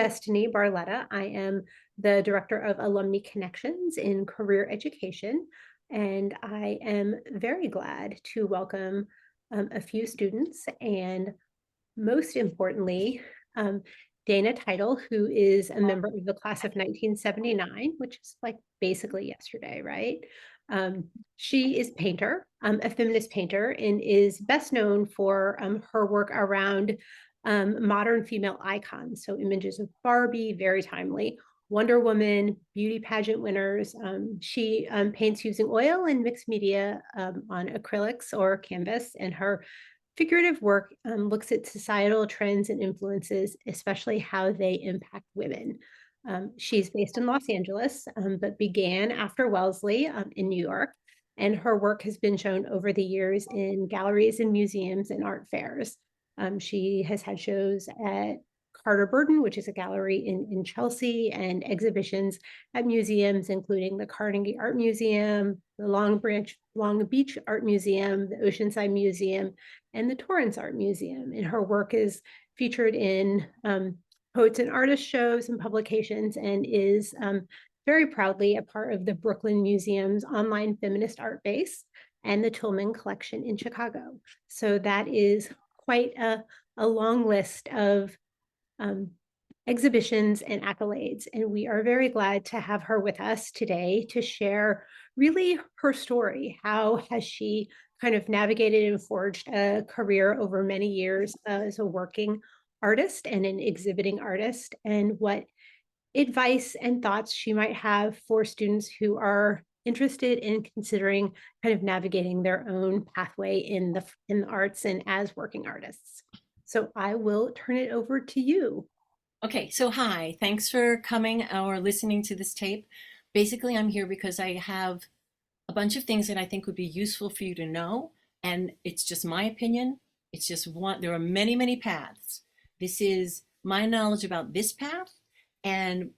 Destiny Barletta. I am the Director of Alumni Connections in Career Education, and I am very glad to welcome a few students and most importantly, Daena Title, who is a member of the class of 1979, which is like basically yesterday, right? Um, she is painter, a feminist painter, and is best known for her work around modern female icons. So images of Barbie, very timely, Wonder Woman, beauty pageant winners. She paints using oil and mixed media on acrylics or canvas, and her figurative work looks at societal trends and influences, especially how they impact women. She's based in Los Angeles, but began after Wellesley in New York, and her work has been shown over the years in galleries and museums and art fairs. She has had shows at Carter Burton, which is a gallery in Chelsea, and exhibitions at museums, including the Carnegie Art Museum, the Long Beach Art Museum, the Oceanside Museum, and the Torrance Art Museum. And her work is featured in poets and artist shows and publications, and is very proudly a part of the Brooklyn Museum's online feminist art base and the Tillman Collection in Chicago. So that is quite a long list of exhibitions and accolades. And we are very glad to have her with us today to share really her story. How has she kind of navigated and forged a career over many years as a working artist and an exhibiting artist, and what advice and thoughts she might have for students who are interested in considering kind of navigating their own pathway in the arts and as working artists. So I will turn it over to you. Okay, so hi, thanks for coming or listening to this tape. Basically, I'm here because I have a bunch of things that I think would be useful for you to know, and it's just my opinion. It's just one, there are many, many paths. This is my knowledge about this path, and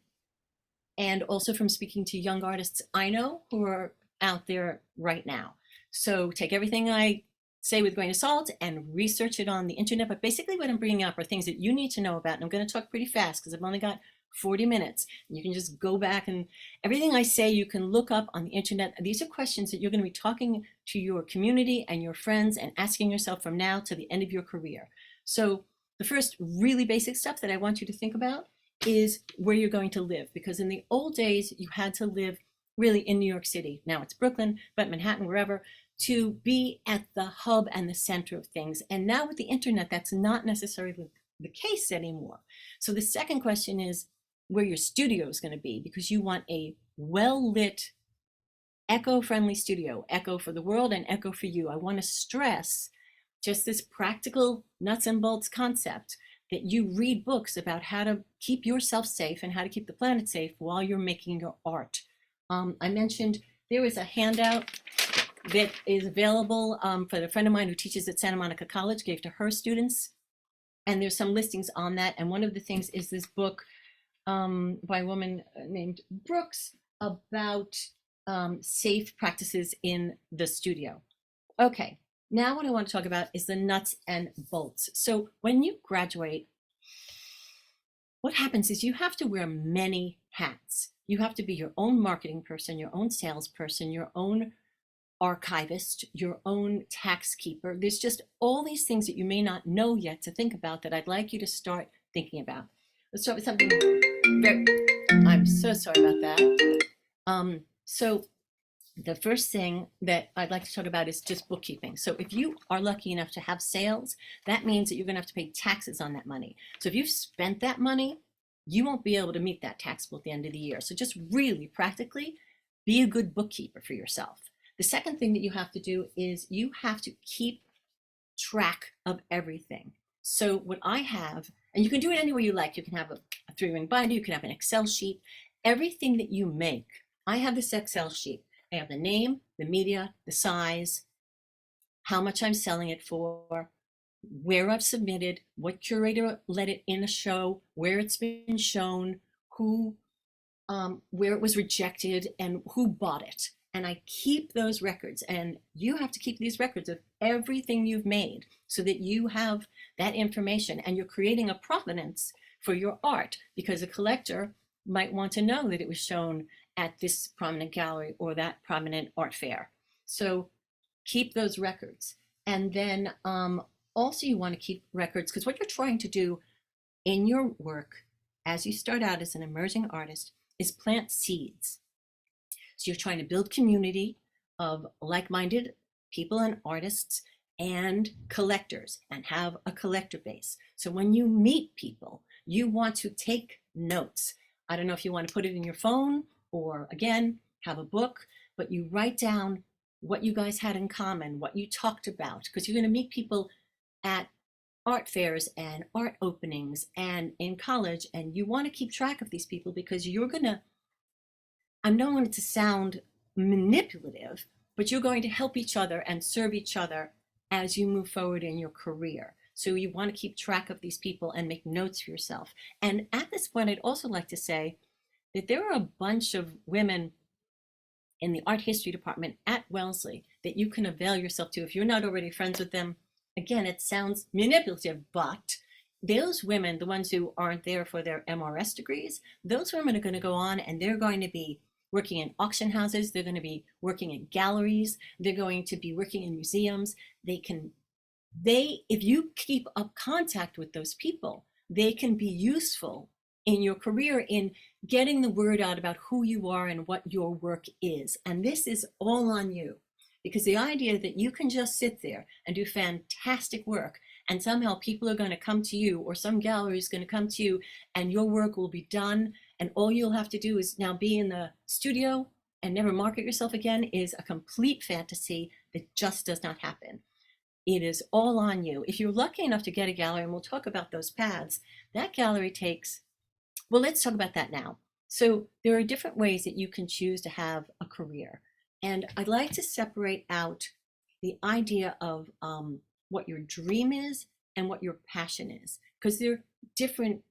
also from speaking to young artists I know who are out there right now. So take everything I say with a grain of salt and research it on the internet. But basically what I'm bringing up are things that you need to know about. And I'm going to talk pretty fast because I've only got 40 minutes. And you can just go back, and everything I say you can look up on the internet. These are questions that you're going to be talking to your community and your friends and asking yourself from now to the end of your career. So the first really basic stuff that I want you to think about is where you're going to live. Because in the old days, you had to live really in New York City. Now it's Brooklyn, but Manhattan, wherever, to be at the hub and the center of things. And now with the internet, that's not necessarily the case anymore. So the second question is where your studio is going to be, because you want a well-lit, eco-friendly studio, eco for the world and eco for you. I want to stress just this practical nuts and bolts concept that you read books about how to keep yourself safe and how to keep the planet safe while you're making your art. I mentioned there is a handout that is available for a friend of mine who teaches at Santa Monica College, gave to her students. And there's some listings on that. And one of the things is this book by a woman named Brooks about safe practices in the studio. Okay, now what I want to talk about is the nuts and bolts. So when you graduate, what happens is you have to wear many hats. You have to be your own marketing person, your own salesperson, your own archivist, your own tax keeper. There's just all these things that you may not know yet to think about that I'd like you to start thinking about. Let's start with something very, I'm so sorry about that. So the first thing that I'd like to talk about is just bookkeeping. So if you are lucky enough to have sales, that means that you're going to have to pay taxes on that money. So if you've spent that money, you won't be able to meet that tax bill at the end of the year. So just really practically be a good bookkeeper for yourself. The second thing that you have to do is you have to keep track of everything. So what I have, and you can do it any way you like. You can have a 3-ring binder, you can have an Excel sheet. Everything that you make, I have this Excel sheet. I have the name, the media, the size, how much I'm selling it for, where I've submitted, what curator let it in a show, where it's been shown, who, where it was rejected, and who bought it. And I keep those records, and you have to keep these records of everything you've made so that you have that information, and you're creating a provenance for your art, because a collector might want to know that it was shown at this prominent gallery or that prominent art fair. So keep those records. And then also you want to keep records, because what you're trying to do in your work as you start out as an emerging artist is plant seeds. So you're trying to build community of like-minded people and artists and collectors and have a collector base. So when you meet people, you want to take notes. I don't know if you want to put it in your phone or, again, have a book, but you write down what you guys had in common, what you talked about, because you're going to meet people at art fairs and art openings and in college, and you want to keep track of these people because you're going to, I don't want it to sound manipulative, but you're going to help each other and serve each other as you move forward in your career. So you want to keep track of these people and make notes for yourself. And at this point, I'd also like to say that there are a bunch of women in the art history department at Wellesley that you can avail yourself to if you're not already friends with them. Again, it sounds manipulative, but those women, the ones who aren't there for their MRS degrees, those women are going to go on and they're going to be working in auction houses, they're going to be working in galleries, they're going to be working in museums. If you keep up contact with those people, they can be useful in your career in getting the word out about who you are and what your work is. And this is all on you, because the idea that you can just sit there and do fantastic work and somehow people are going to come to you, or some gallery is going to come to you and your work will be done and all you'll have to do is now be in the studio and never market yourself again, is a complete fantasy that just does not happen. It is all on you. If you're lucky enough to get a gallery, and we'll talk about those paths, that gallery takes, well, let's talk about that now. So there are different ways that you can choose to have a career. And I'd like to separate out the idea of what your dream is and what your passion is, because they're different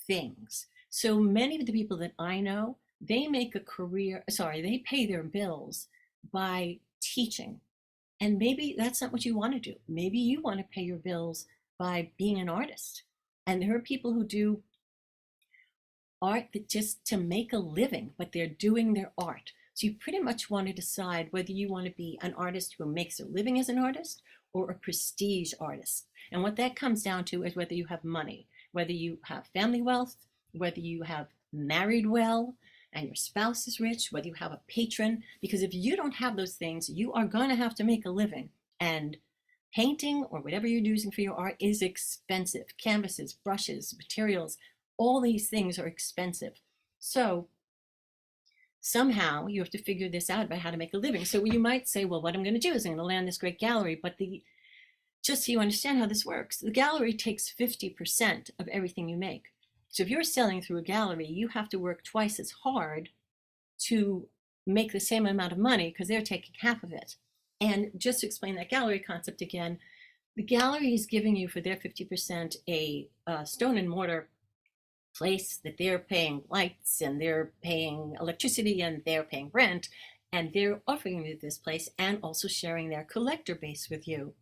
things. So many of the people that I know, they make a career, sorry, they pay their bills by teaching. And maybe that's not what you want to do. Maybe you want to pay your bills by being an artist. And there are people who do art that just to make a living, but they're doing their art. So you pretty much want to decide whether you want to be an artist who makes a living as an artist or a prestige artist. And what that comes down to is whether you have money, whether you have family wealth, whether you have married well and your spouse is rich, whether you have a patron, because if you don't have those things, you are going to have to make a living. And painting or whatever you're using for your art is expensive. Canvases, brushes, materials, all these things are expensive. So somehow you have to figure this out about how to make a living. So you might say, well, what I'm going to do is I'm going to land this great gallery, but just so you understand how this works, the gallery takes 50% of everything you make. So if you're selling through a gallery, you have to work twice as hard to make the same amount of money because they're taking half of it. And just to explain that gallery concept again, the gallery is giving you for their 50% a stone and mortar place that they're paying lights and they're paying electricity and they're paying rent, and they're offering you this place and also sharing their collector base with you.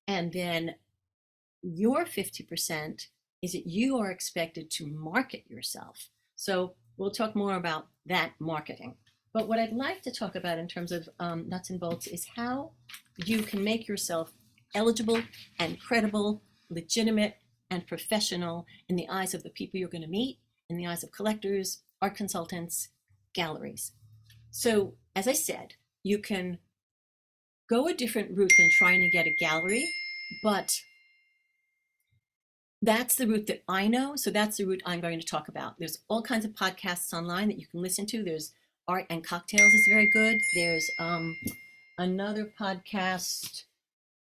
And then your 50% is that you are expected to market yourself. So we'll talk more about that marketing. But what I'd like to talk about in terms of nuts and bolts is how you can make yourself eligible and credible, legitimate and professional in the eyes of the people you're going to meet, in the eyes of collectors, art consultants, galleries. So as I said, you can go a different route than trying to get a gallery, but that's the route that I know. So that's the route I'm going to talk about. There's all kinds of podcasts online that you can listen to. There's Art and Cocktails is very good. There's another podcast.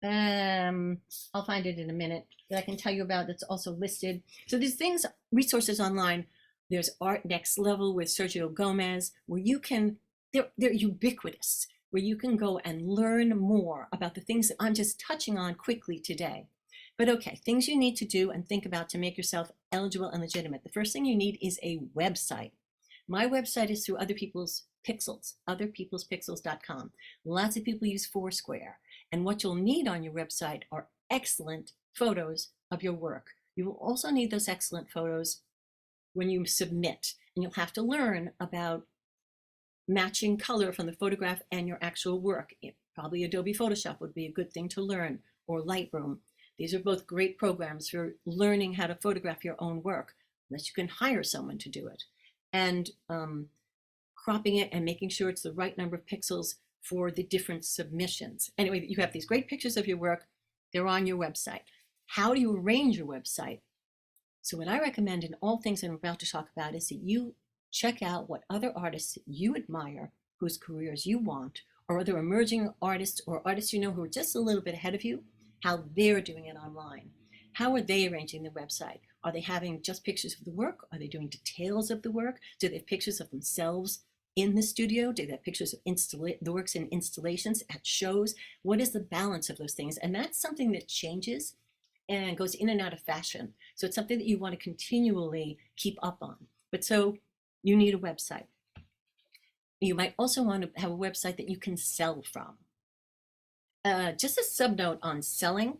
I'll find it in a minute that I can tell you about that's also listed. So there's things, resources online. There's Art Next Level with Sergio Gomez, where you can, they're ubiquitous, where you can go and learn more about the things that I'm just touching on quickly today. But okay, things you need to do and think about to make yourself eligible and legitimate. The first thing you need is a website. My website is through Other People's Pixels, otherpeoplespixels.com. Lots of people use Foursquare. And what you'll need on your website are excellent photos of your work. You will also need those excellent photos when you submit. And you'll have to learn about matching color from the photograph and your actual work. Probably Adobe Photoshop would be a good thing to learn, or Lightroom. These are both great programs for learning how to photograph your own work, unless you can hire someone to do it. And cropping it and making sure it's the right number of pixels for the different submissions. Anyway, you have these great pictures of your work. They're on your website. How do you arrange your website? So what I recommend in all things that I'm about to talk about is that you check out what other artists you admire, whose careers you want, or other emerging artists or artists you know who are just a little bit ahead of you, how they're doing it online. How are they arranging the website? Are they having just pictures of the work? Are they doing details of the work? Do they have pictures of themselves in the studio? Do they have pictures of the works in installations at shows? What is the balance of those things? And that's something that changes and goes in and out of fashion. So it's something that you want to continually keep up on. But so you need a website. You might also want to have a website that you can sell from. Just a sub note on selling,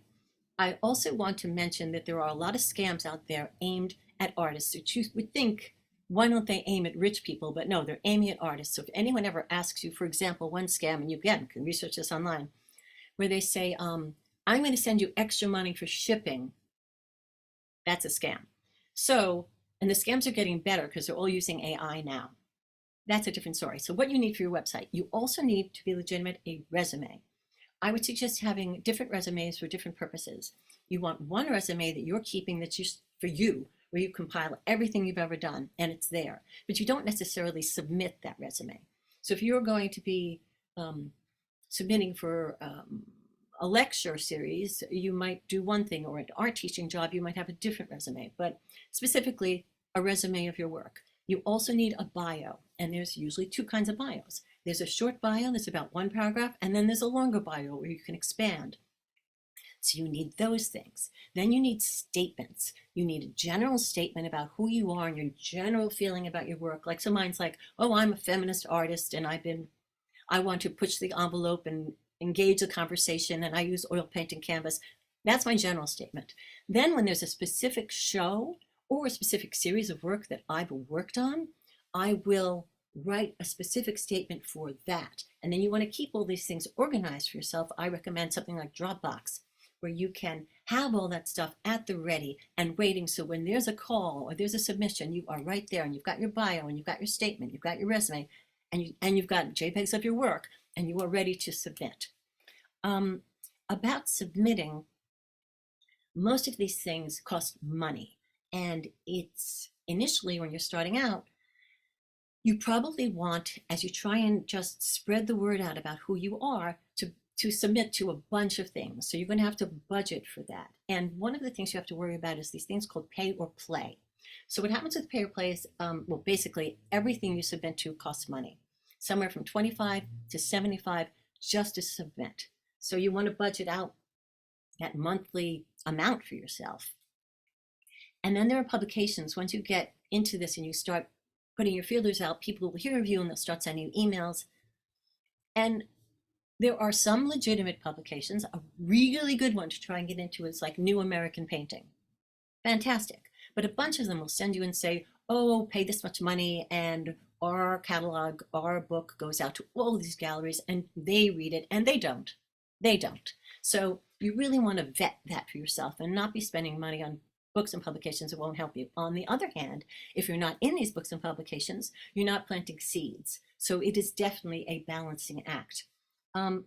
I also want to mention that there are a lot of scams out there aimed at artists, which you would think, why don't they aim at rich people? But no, they're aiming at artists. So if anyone ever asks you, for example, one scam, and you again can research this online, where they say, I'm going to send you extra money for shipping, that's a scam. So, and the scams are getting better because they're all using AI now. That's a different story. So what you need for your website, you also need to be legitimate a resume. I would suggest having different resumes for different purposes. You want one resume that you're keeping that's just for you, where you compile everything you've ever done and it's there, but you don't necessarily submit that resume. So if you're going to be submitting for a lecture series, you might do one thing, or an art teaching job, you might have a different resume, but specifically a resume of your work. You also need a bio, and there's usually two kinds of bios. There's a short bio that's about one paragraph, and then there's a longer bio where you can expand. So you need those things. Then you need statements. You need a general statement about who you are and your general feeling about your work. Like, so mine's like, oh, I'm a feminist artist and I want to push the envelope and engage a conversation, and I use oil paint and canvas. That's my general statement. Then when there's a specific show or a specific series of work that I've worked on, I will write a specific statement for that. And then you want to keep all these things organized for yourself. I recommend something like Dropbox, where you can have all that stuff at the ready and waiting. So when there's a call or there's a submission, you are right there, and you've got your bio and you've got your statement, you've got your resume, and you've got JPEGs of your work, and you are ready to submit. About submitting, most of these things cost money. And it's initially, when you're starting out, you probably want, as you try and just spread the word out about who you are, to submit to a bunch of things. So you're going to have to budget for that. And one of the things you have to worry about is these things called pay or play. So what happens with pay or play is, well, basically everything you submit to costs money, somewhere from 25 to 75 just to submit. So you want to budget out that monthly amount for yourself. And then there are publications. Once you get into this and you start putting your feelers out, people will hear of you and they'll start sending you emails. And there are some legitimate publications. A really good one to try and get into is like New American Painting. Fantastic. But a bunch of them will send you and say, oh, pay this much money and our catalog, our book goes out to all these galleries and they read it, and they don't. They don't. So you really want to vet that for yourself and not be spending money on books and publications that won't help you. On the other hand, if you're not in these books and publications, you're not planting seeds. So it is definitely a balancing act.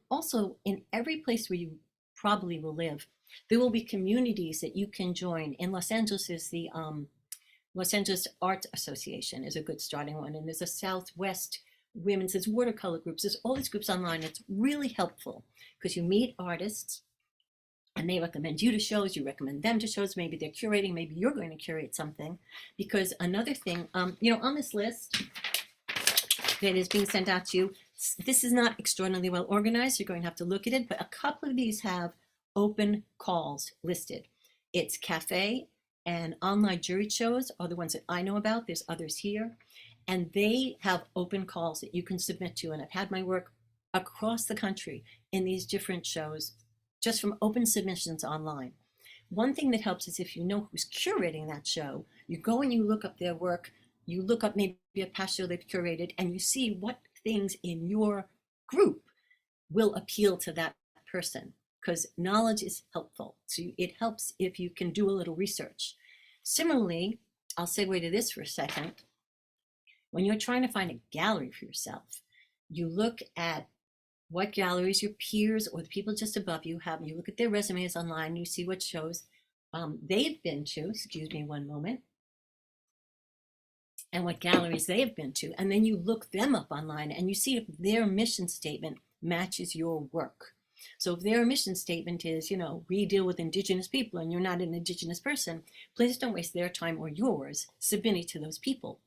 Also, in every place where you probably will live, there will be communities that you can join. In Los Angeles is the Los Angeles Art Association is a good starting one. And there's a Southwest Women's, there's watercolor groups, there's all these groups online. It's really helpful because you meet artists and they recommend you to shows, you recommend them to shows, maybe they're curating, maybe you're going to curate something. Because another thing, on this list that is being sent out to you, this is not extraordinarily well organized. You're going to have to look at it, but a couple of these have open calls listed. It's cafe and online jury shows are the ones that I know about. There's others here, and they have open calls that you can submit to. And I've had my work across the country in these different shows just from open submissions online. One thing that helps is if you know who's curating that show, you go and you look up their work, you look up maybe a past show they've curated, and you see what things in your group will appeal to that person, because knowledge is helpful. So it helps if you can do a little research. Similarly, I'll segue to this for a second. When you're trying to find a gallery for yourself, you look at what galleries your peers or the people just above you have. You look at their resumes online, you see what shows they've been to, excuse me one moment, and what galleries they have been to. And then you look them up online and you see if their mission statement matches your work. So if their mission statement is, we deal with Indigenous people and you're not an Indigenous person, please don't waste their time or yours submitting to those people.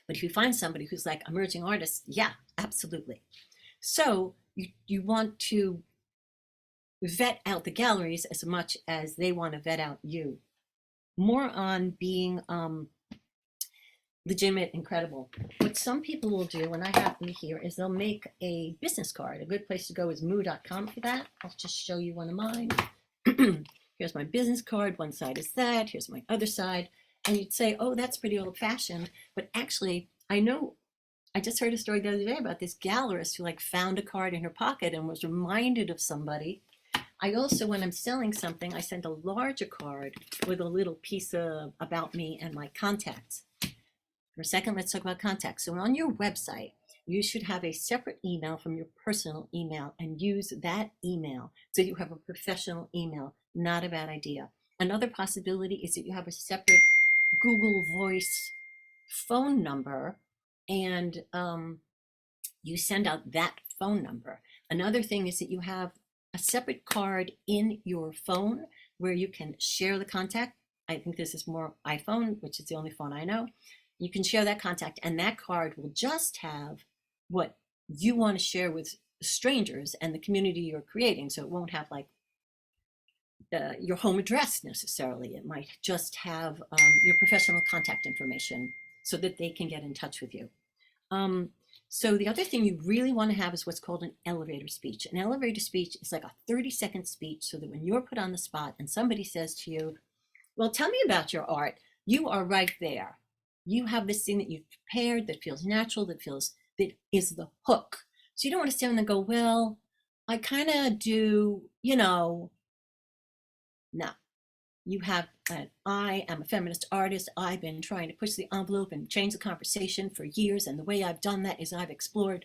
But if you find somebody who's like emerging artists, yeah, absolutely. So you want to vet out the galleries as much as they want to vet out you. More on being legitimate and credible. What some people will do, and I have them here, is they'll make a business card. A good place to go is moo.com for that. I'll just show you one of mine. Here's my business card. One side is that. Here's my other side. And you'd say, oh, that's pretty old fashioned. But actually, I just heard a story the other day about this gallerist who found a card in her pocket and was reminded of somebody. I also, when I'm selling something, I send a larger card with a little piece of about me and my contacts. For a second, let's talk about contacts. So on your website, you should have a separate email from your personal email and use that email so you have a professional email. Not a bad idea. Another possibility is that you have a separate Google Voice phone number and you send out that phone number. Another thing is that you have a separate card in your phone where you can share the contact. I think this is more iPhone, which is the only phone I know. You can share that contact, and that card will just have what you want to share with strangers and the community you're creating. So it won't have your home address necessarily. It might just have your professional contact information so that they can get in touch with you. So the other thing you really want to have is what's called an elevator speech. An elevator speech is like a 30-second speech so that when you're put on the spot and somebody says to you, well, tell me about your art, you are right there. You have this thing that you've prepared that feels natural, that is the hook. So you don't want to stand there and go, well, I kind of do, no. You have I am a feminist artist. I've been trying to push the envelope and change the conversation for years. And the way I've done that is I've explored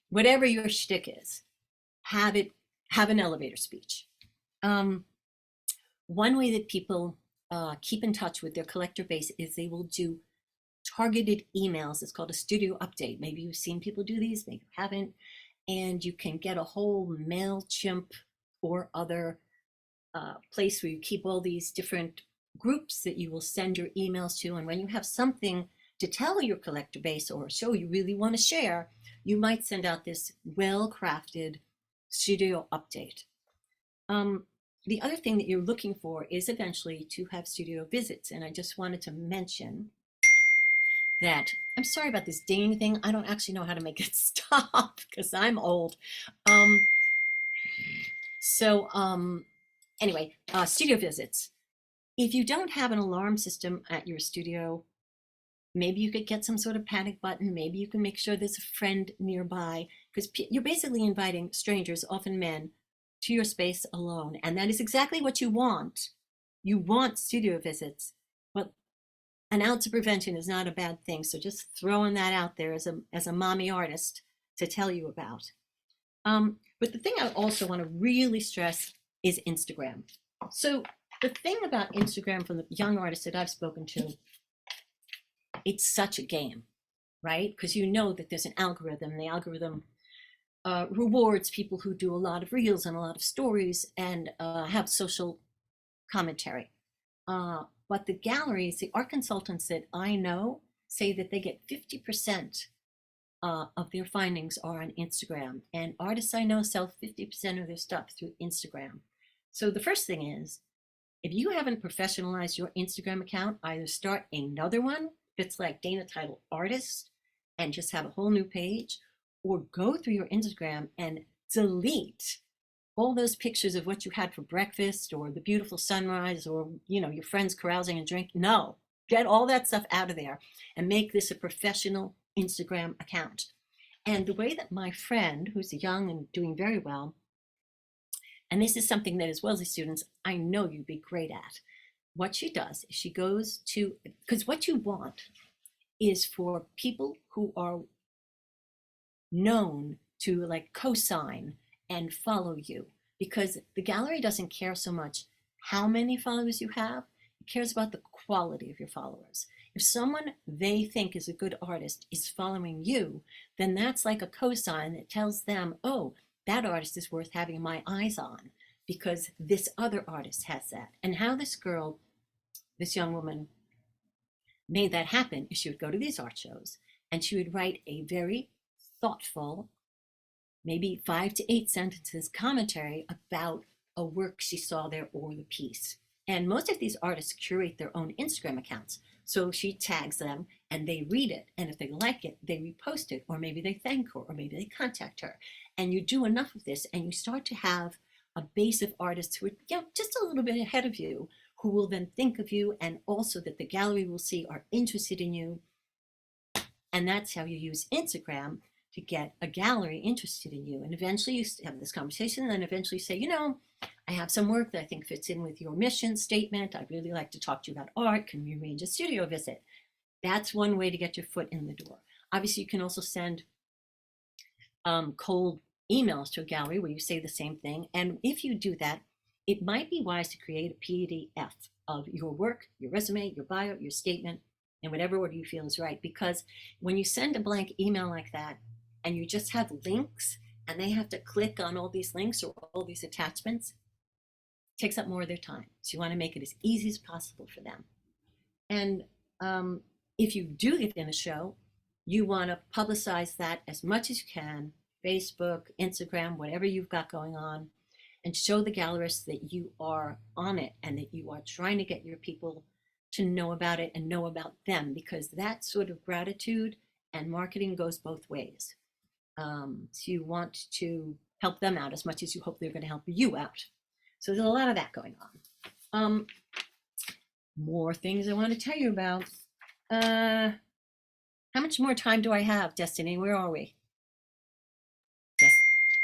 whatever your shtick is, have an elevator speech. One way that people keep in touch with their collector base is they will do targeted emails. It's called a studio update. Maybe you've seen people do these, maybe you haven't. And you can get a whole MailChimp or other place where you keep all these different groups that you will send your emails to. And when you have something to tell your collector base or a show you really want to share, you might send out this well-crafted studio update. The other thing that you're looking for is eventually to have studio visits. And I just wanted to mention that, I'm sorry about this dinging thing. I don't actually know how to make it stop because I'm old. Anyway, studio visits. If you don't have an alarm system at your studio, maybe you could get some sort of panic button. Maybe you can make sure there's a friend nearby, because you're basically inviting strangers, often men, to your space alone. And that is exactly what you want. You want studio visits, but an ounce of prevention is not a bad thing. So just throwing that out there as a mommy artist to tell you about. But the thing I also want to really stress is Instagram. So the thing about Instagram from the young artists that I've spoken to, it's such a game, right? Because you know that there's an algorithm. The algorithm rewards people who do a lot of reels and a lot of stories and have social commentary. But the galleries, the art consultants that I know say that they get 50% of their findings are on Instagram. And artists I know sell 50% of their stuff through Instagram. So the first thing is, if you haven't professionalized your Instagram account, either start another one that's like Daena title artist and just have a whole new page, or go through your Instagram and delete all those pictures of what you had for breakfast or the beautiful sunrise or, your friends carousing and drinking. No, get all that stuff out of there and make this a professional Instagram account. And the way that my friend, who's young and doing very well, and this is something that as Wellesley students, I know you'd be great at. What she does is she goes to, because what you want is for people who are known to like co-sign and follow you, because the gallery doesn't care so much how many followers you have, it cares about the quality of your followers. If someone they think is a good artist is following you, then that's like a cosign that tells them, oh, that artist is worth having my eyes on because this other artist has that. And how this young woman made that happen is she would go to these art shows and she would write a very thoughtful, maybe 5 to 8 sentences commentary about a work she saw there or the piece. And most of these artists curate their own Instagram accounts. So she tags them and they read it. And if they like it, they repost it, or maybe they thank her, or maybe they contact her. And you do enough of this and you start to have a base of artists who are just a little bit ahead of you, who will then think of you, and also that the gallery will see are interested in you. And that's how you use Instagram to get a gallery interested in you. And eventually you have this conversation and then eventually say, I have some work that I think fits in with your mission statement. I'd really like to talk to you about art. Can we arrange a studio visit? That's one way to get your foot in the door. Obviously, you can also send cold emails to a gallery where you say the same thing. And if you do that, it might be wise to create a PDF of your work, your resume, your bio, your statement, in whatever order you feel is right. Because when you send a blank email like that and you just have links and they have to click on all these links or all these attachments, it takes up more of their time. So you want to make it as easy as possible for them. And if you do get in a show, you want to publicize that as much as you can, Facebook, Instagram, whatever you've got going on, and show the gallerists that you are on it and that you are trying to get your people to know about it and know about them, because that sort of gratitude and marketing goes both ways. So you want to help them out as much as you hope they're going to help you out. So there's a lot of that going on. More things I want to tell you about. How much more time do I have, Destiny? Where are we? Yes.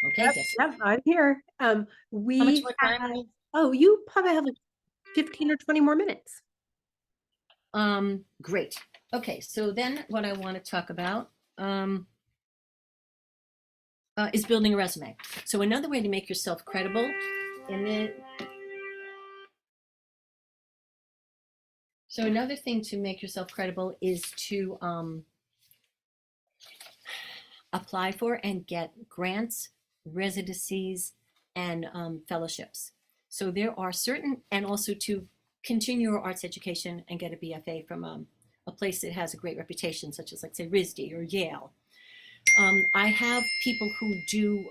Okay, Yep, Destiny. yep, I'm here. How much We more have, time? oh, you probably have like 15 or 20 more minutes. Great. Okay, so then what I want to talk about is building a resume. So another way to make yourself credible in the so another thing to make yourself credible is to apply for and get grants, residencies, and fellowships. So there are certain, and also to continue your arts education and get a BFA from a place that has a great reputation, such as, like, say, RISD or Yale. I have people who do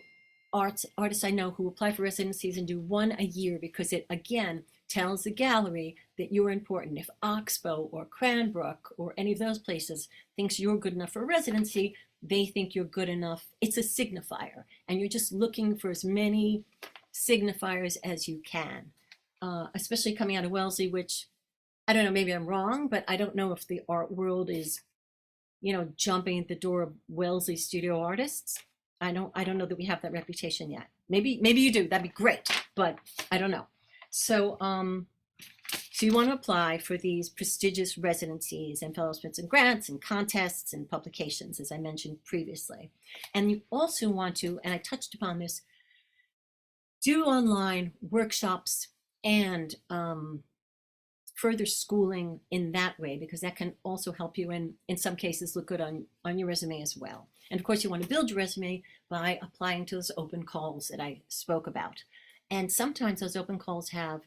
artists I know who apply for residencies and do one a year because it, again, tells the gallery that you're important. If Oxbow or Cranbrook or any of those places thinks you're good enough for a residency, they think you're good enough. It's a signifier, and you're just looking for as many signifiers as you can, especially coming out of Wellesley, which, I don't know, maybe I'm wrong, but I don't know if the art world is, jumping at the door of Wellesley studio artists. I don't know that we have that reputation yet. Maybe you do. That'd be great, but I don't know. So so you want to apply for these prestigious residencies and fellowships and grants and contests and publications, as I mentioned previously. And you also want to, and I touched upon this, do online workshops and further schooling in that way, because that can also help you and in some cases look good on your resume as well. And of course, you want to build your resume by applying to those open calls that I spoke about. And sometimes those open calls have,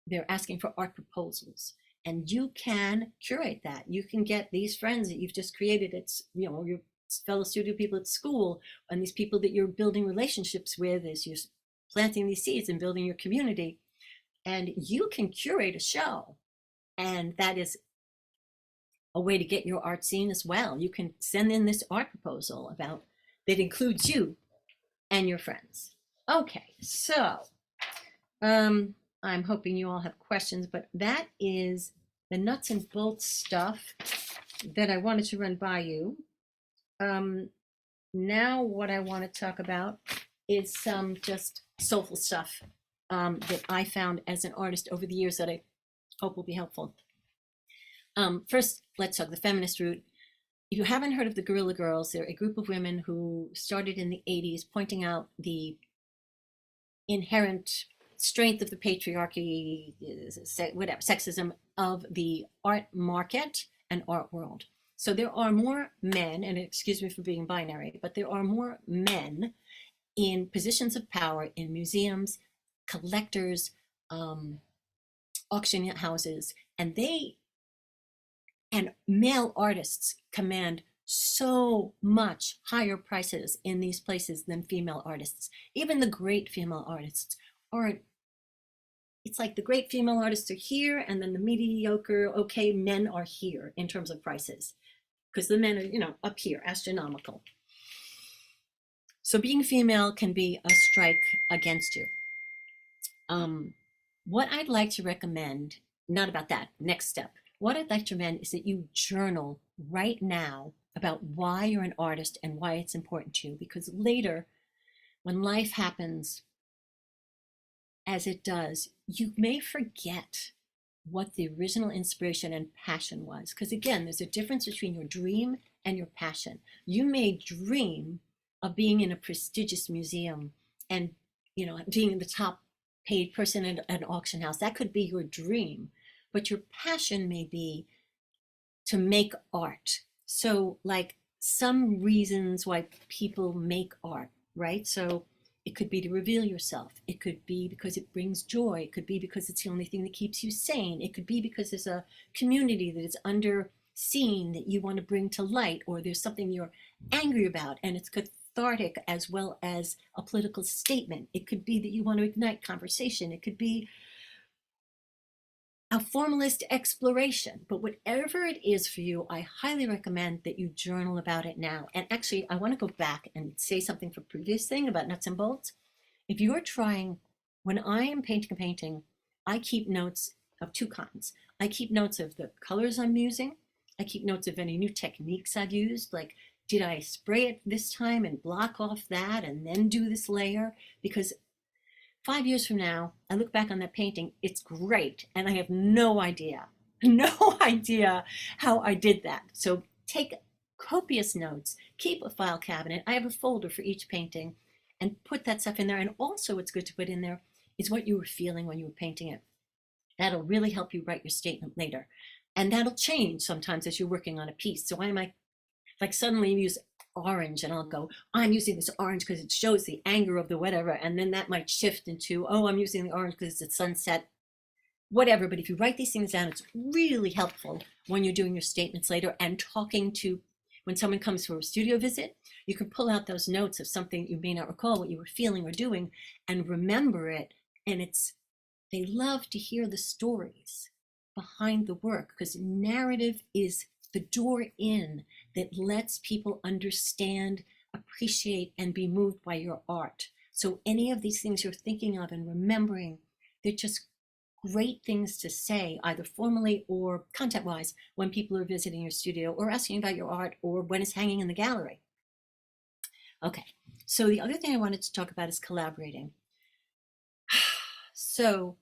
they're asking for art proposals, and you can curate that. You can get these friends that you've just created. It's, your fellow studio people at school, and these people that you're building relationships with as you're planting these seeds and building your community. And you can curate a show, and that is a way to get your art seen as well. You can send in this art proposal about that includes you and your friends. Okay, so um, I'm hoping you all have questions, but that is the nuts and bolts stuff that I wanted to run by you. Um, Now, what I want to talk about is some just soulful stuff that I found as an artist over the years that I hope will be helpful. First, let's talk the feminist route. If you haven't heard of the Guerrilla Girls, they're a group of women who started in the 80s pointing out the inherent strength of the patriarchy, whatever, sexism of the art market and art world. So there are more men, and excuse me for being binary, but there are more men in positions of power in museums, collectors, um, auction houses, and male artists command so much higher prices in these places than female artists. Even the great female artists are, it's like the great female artists are here, and then the mediocre, okay, men are here in terms of prices, because the men are, up here, astronomical. So being female can be a strike against you. Um, what I'd like to recommend, not about that, next step, what I'd like to recommend is that you journal right now about why you're an artist and why it's important to you, because later, when life happens as it does, you may forget what the original inspiration and passion was. Because again, there's a difference between your dream and your passion. You may dream of being in a prestigious museum and, being the top paid person at an auction house. That could be your dream, but your passion may be to make art. So, like some reasons why people make art, right? So, it could be to reveal yourself. It could be because it brings joy. It could be because it's the only thing that keeps you sane. It could be because there's a community that is underseen that you want to bring to light, or there's something you're angry about and it's cathartic as well as a political statement. It could be that you want to ignite conversation. It could be a formalist exploration. But whatever it is for you, I highly recommend that you journal about it now. And actually, I want to go back and say something for previous thing about nuts and bolts. If you're trying, when I am painting a painting, I keep notes of two kinds. I keep notes of the colors I'm using. I keep notes of any new techniques I've used, like did I spray it this time and block off that and then do this layer? Because 5 years from now, I look back on that painting, it's great, and I have no idea, no idea how I did that. So take copious notes, keep a file cabinet. I have a folder for each painting and put that stuff in there. And also, what's good to put in there is what you were feeling when you were painting it. That'll really help you write your statement later. And that'll change sometimes as you're working on a piece. So I might like suddenly use orange and I'll go, I'm using this orange because it shows the anger of the whatever. And then that might shift into, oh, I'm using the orange because it's sunset, whatever. But if you write these things down, it's really helpful when you're doing your statements later and talking to, when someone comes for a studio visit, you can pull out those notes of something you may not recall what you were feeling or doing and remember it. And they love to hear the stories behind the work because narrative is the door in that lets people understand, appreciate, and be moved by your art. So any of these things you're thinking of and remembering, they're just great things to say, either formally or content-wise, when people are visiting your studio or asking about your art or when it's hanging in the gallery. Okay, so the other thing I wanted to talk about is collaborating. So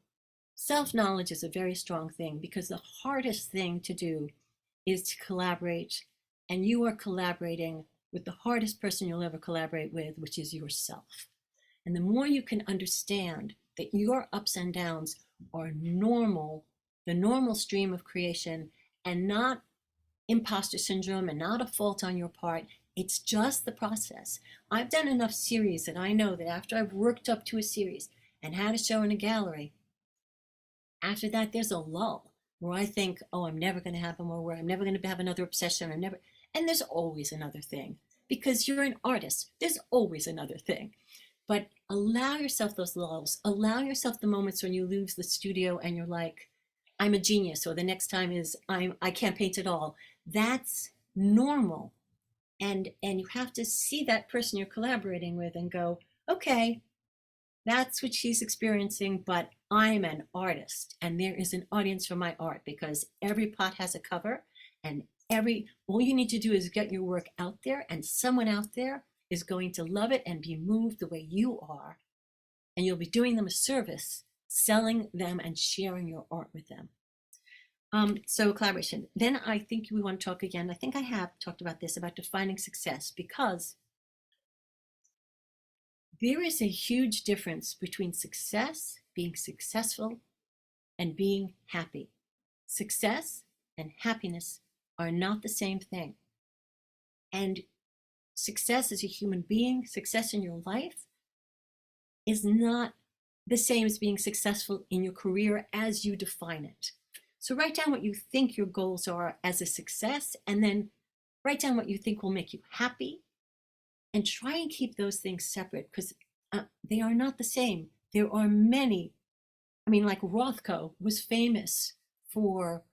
self-knowledge is a very strong thing because the hardest thing to do is to collaborate, and you are collaborating with the hardest person you'll ever collaborate with, which is yourself. And the more you can understand that your ups and downs are normal, the normal stream of creation, and not imposter syndrome and not a fault on your part, it's just the process. I've done enough series that I know that after I've worked up to a series and had a show in a gallery, after that, there's a lull where I think, oh, I'm never going to have more, where I'm never going to have another obsession. And there's always another thing because you're an artist. There's always another thing. But allow yourself those lulls. Allow yourself the moments when you lose the studio and you're like, I'm a genius, or the next time is I can't paint at all. That's normal. And you have to see that person you're collaborating with and go, okay, That's what she's experiencing, but I'm an artist and there is an audience for my art because every pot has a cover and all you need to do is get your work out there and someone out there is going to love it and be moved the way you are. And you'll be doing them a service, selling them and sharing your art with them. So collaboration. Then I think we want to talk again. I think I have talked about this, about defining success, because there is a huge difference between success, being successful, and being happy. Success and happiness are not the same thing. And success as a human being, success in your life, is not the same as being successful in your career as you define it. So write down what you think your goals are as a success, and then write down what you think will make you happy, and try and keep those things separate because they are not the same. There are many, I mean, like Rothko was famous for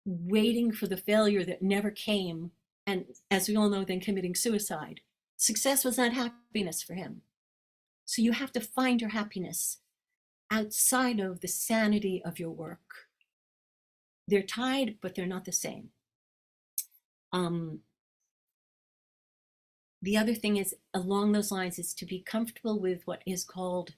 waiting for the failure that never came, and as we all know, then committing suicide. Success was not happiness for him. So you have to find your happiness outside of the sanity of your work. They're tied, but they're not the same. The other thing is along those lines is to be comfortable with what is called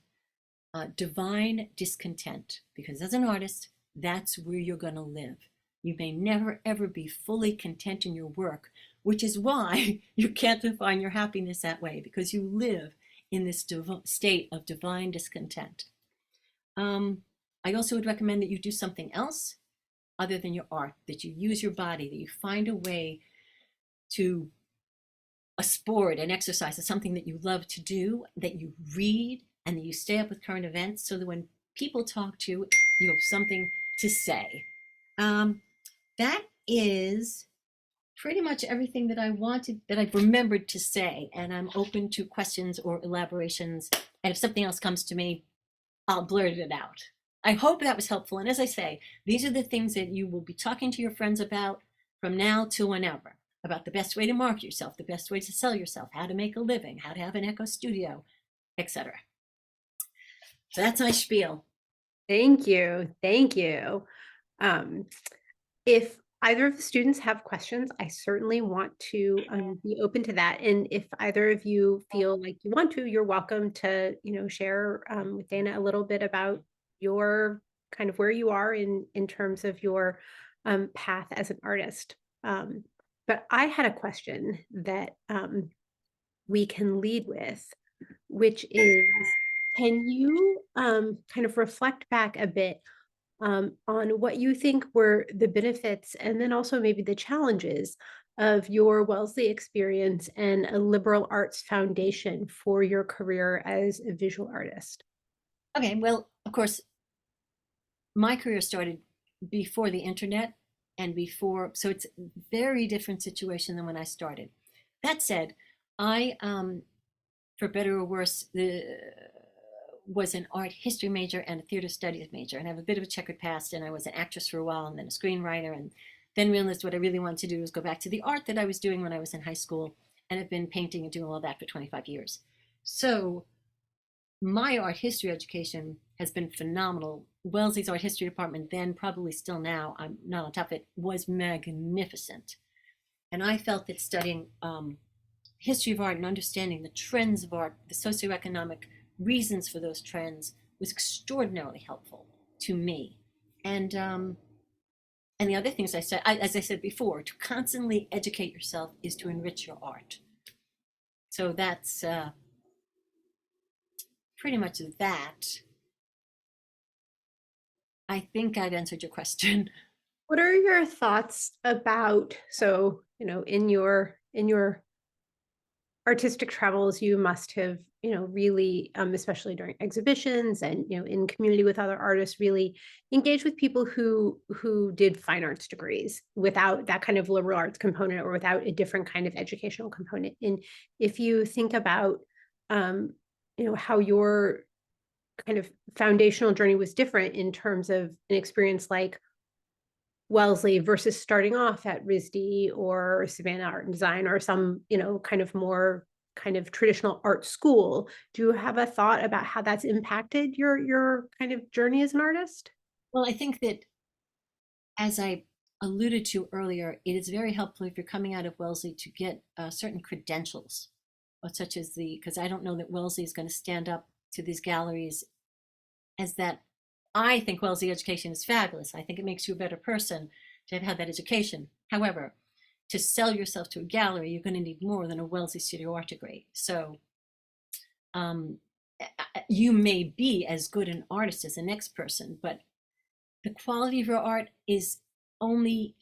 divine discontent, because as an artist, that's where you're going to live. You may never ever be fully content in your work, which is why you can't define your happiness that way, because you live in this state of divine discontent. I also would recommend that you do something else other than your art, that you use your body, that you find a way to a sport, an exercise, is something that you love to do, that you read, and that you stay up with current events so that when people talk to you, you have something to say. That is pretty much everything that I wanted, that I've remembered to say, and I'm open to questions or elaborations. And if something else comes to me, I'll blurt it out. I hope that was helpful. And as I say, these are the things that you will be talking to your friends about from now till whenever, about the best way to market yourself, the best way to sell yourself, how to make a living, how to have an echo studio, etc. So that's my spiel. Thank you. Thank you. Um, if either of the students have questions, I certainly want to be open to that. And if either of you feel like you want to, you're welcome to, share with Dana a little bit about your kind of where you are in terms of your path as an artist. But I had a question that we can lead with, which is, can you kind of reflect back a bit on what you think were the benefits and then also maybe the challenges of your Wellesley experience and a liberal arts foundation for your career as a visual artist? Okay, well, of course, my career started before the internet and before, so it's a very different situation than when I started. That said, I, for better or worse, was an art history major and a theater studies major, and I have a bit of a checkered past, and I was an actress for a while and then a screenwriter, and then realized what I really wanted to do was go back to the art that I was doing when I was in high school, and have been painting and doing all that for 25 years. So my art history education has been phenomenal. Wellesley's art history department then, probably still now, I'm not on top of it, was magnificent. And I felt that studying history of art and understanding the trends of art, the socioeconomic reasons for those trends, was extraordinarily helpful to me. And the other things I said, as I said before, to constantly educate yourself is to enrich your art. So that's pretty much that. I think I've answered your question. What are your thoughts about, so, in your artistic travels, you must have, really, especially during exhibitions and, in community with other artists, really engage with people who did fine arts degrees without that kind of liberal arts component or without a different kind of educational component. And if you think about, how your kind of foundational journey was different in terms of an experience like Wellesley versus starting off at RISD or Savannah Art and Design or some, kind of more kind of traditional art school. Do you have a thought about how that's impacted your kind of journey as an artist? Well, I think that, as I alluded to earlier, it is very helpful if you're coming out of Wellesley to get certain credentials, such as because I don't know that Wellesley is going to stand up to these galleries as that. I think Wellesley education is fabulous. I think it makes you a better person to have had that education. However, to sell yourself to a gallery, you're going to need more than a Wellesley studio art degree. So um, you may be as good an artist as the next person, but the quality of your art is only,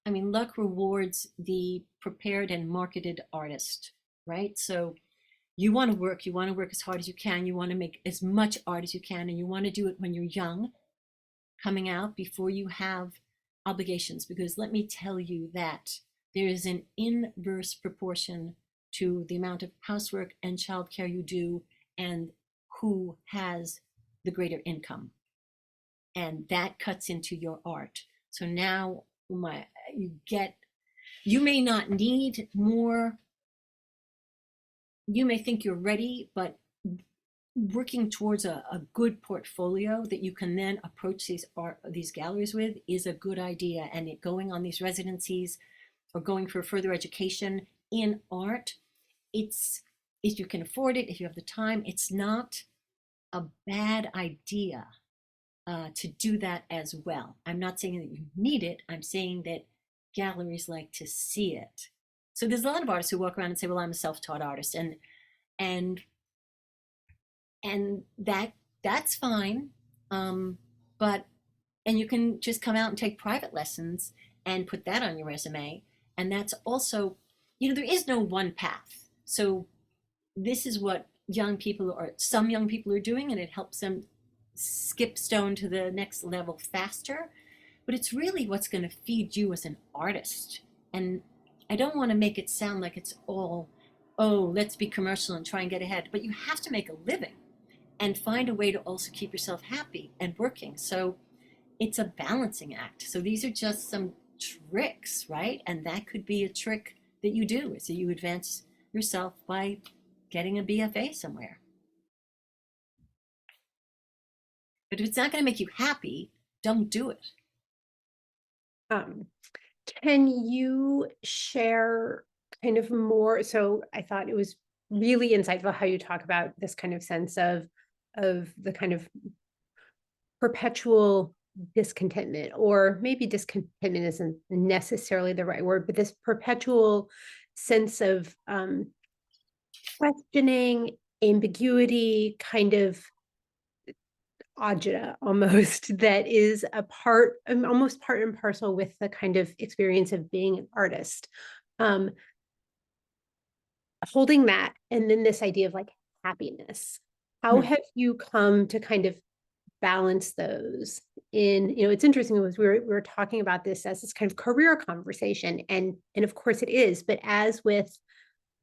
I mean, luck rewards the prepared and marketed artist, right? So you want to work as hard as you can, you want to make as much art as you can, and you want to do it when you're young, coming out before you have obligations. Because let me tell you that there is an inverse proportion to the amount of housework and childcare you do and who has the greater income. And that cuts into your art. So now you may not need more, you may think you're ready, but working towards a good portfolio that you can then approach these galleries with is a good idea. And going on these residencies or going for further education in art, it's, if you can afford it, if you have the time, it's not a bad idea to do that as well. I'm not saying that you need it. I'm saying that galleries like to see it. So there's a lot of artists who walk around and say, "Well, I'm a self-taught artist," and and that's fine. But and you can just come out and take private lessons and put that on your resume. And that's also, there is no one path. So this is what young people, or some young people, are doing, and it helps them skip stone to the next level faster. But it's really what's going to feed you as an artist. And I don't want to make it sound like it's all, oh, let's be commercial and try and get ahead. But you have to make a living and find a way to also keep yourself happy and working. So it's a balancing act. So these are just some tricks, right? And that could be a trick that you do, is that you advance yourself by getting a BFA somewhere. But if it's not going to make you happy, don't do it. Um, can you share kind of more? So I thought it was really insightful how you talk about this kind of sense of the kind of perpetual discontentment, or maybe discontentment isn't necessarily the right word, but this perpetual sense of questioning, ambiguity, kind of agita almost, that is a part, almost part and parcel with the kind of experience of being an artist. Um, Holding that, and then this idea of like happiness. How Hmm. have you come to kind of balance those in, it's interesting, because we were talking about this as this kind of career conversation, and of course it is, but as with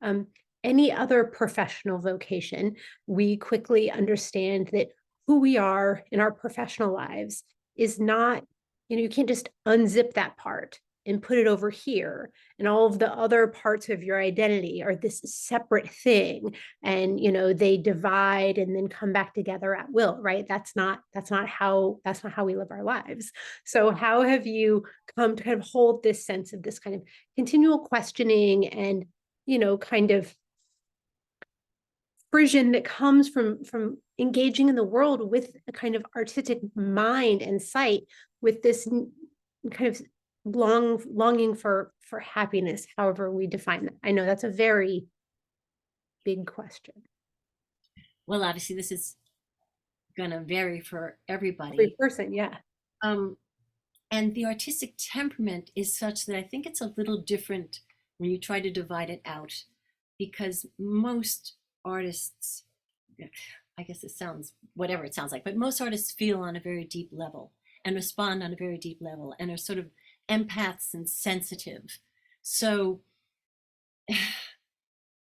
um, any other professional vocation, we quickly understand that who we are in our professional lives is not, you can't just unzip that part and put it over here, and all of the other parts of your identity are this separate thing, and they divide and then come back together at will, right? That's not how we live our lives. So how have you come to kind of hold this sense of this kind of continual questioning and kind of frisson that comes from engaging in the world with a kind of artistic mind and sight, with this kind of longing for happiness, however we define that? I know that's a very big question. Well, obviously, this is going to vary for Every everybody. person, yeah. Um, and the artistic temperament is such that I think it's a little different when you try to divide it out, because most artists, I guess it sounds whatever it sounds like, but most artists feel on a very deep level and respond on a very deep level and are sort of empaths and sensitive. So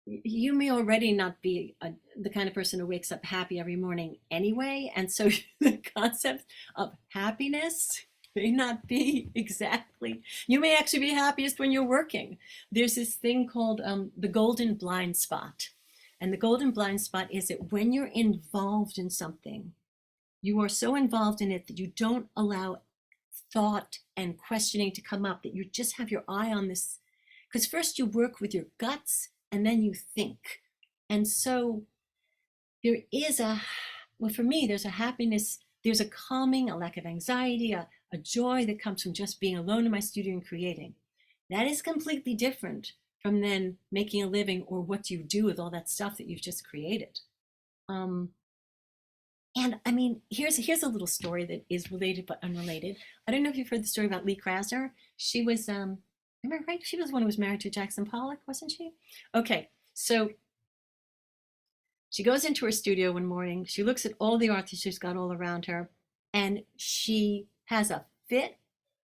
you may already not be the kind of person who wakes up happy every morning anyway. And so the concept of happiness may not be exactly. You may actually be happiest when you're working. There's this thing called the golden blind spot. And the golden blind spot is that when you're involved in something, you are so involved in it that you don't allow thought and questioning to come up, that you just have your eye on this. Because first you work with your guts and then you think. And so there is well, for me, there's a happiness, there's a calming, a lack of anxiety, a joy that comes from just being alone in my studio and creating. That is completely different from then making a living or what do you do with all that stuff that you've just created. Um, and I mean, here's a little story that is related but unrelated. I don't know if you've heard the story about Lee Krasner. She was, am I right? She was the one who was married to Jackson Pollock, wasn't she? Okay, so she goes into her studio one morning. She looks at all the art that she's got all around her, and she has a fit.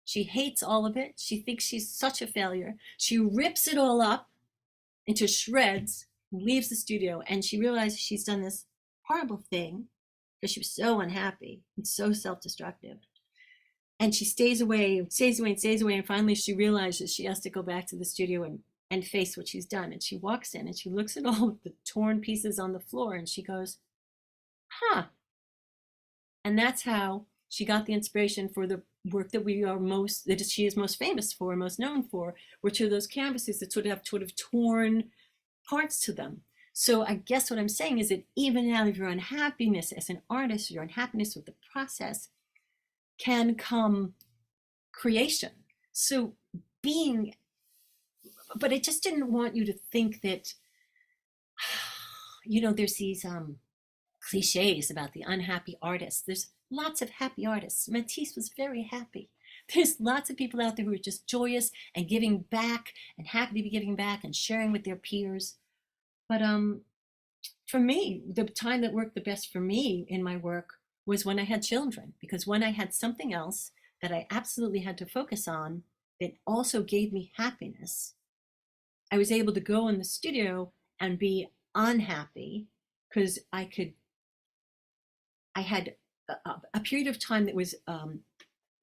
She hates all of it. She thinks she's such a failure. She rips it all up into shreds, leaves the studio, and she realizes she's done this horrible thing because she was so unhappy and so self-destructive. And she stays away and stays away and stays away. And finally, she realizes she has to go back to the studio and face what she's done. And she walks in and she looks at all of the torn pieces on the floor and she goes, huh. And that's how she got the inspiration for the work that she is most famous for, most known for, which are those canvases that sort of torn parts to them. So I guess what I'm saying is that even out of your unhappiness as an artist, your unhappiness with the process, can come creation. So being, but I just didn't want you to think that, there's these cliches about the unhappy artist. There's lots of happy artists. Matisse was very happy. There's lots of people out there who are just joyous and giving back and happy to be giving back and sharing with their peers. But for me, the time that worked the best for me in my work was when I had children, because when I had something else that I absolutely had to focus on that also gave me happiness, I was able to go in the studio and be unhappy because I had a period of time that was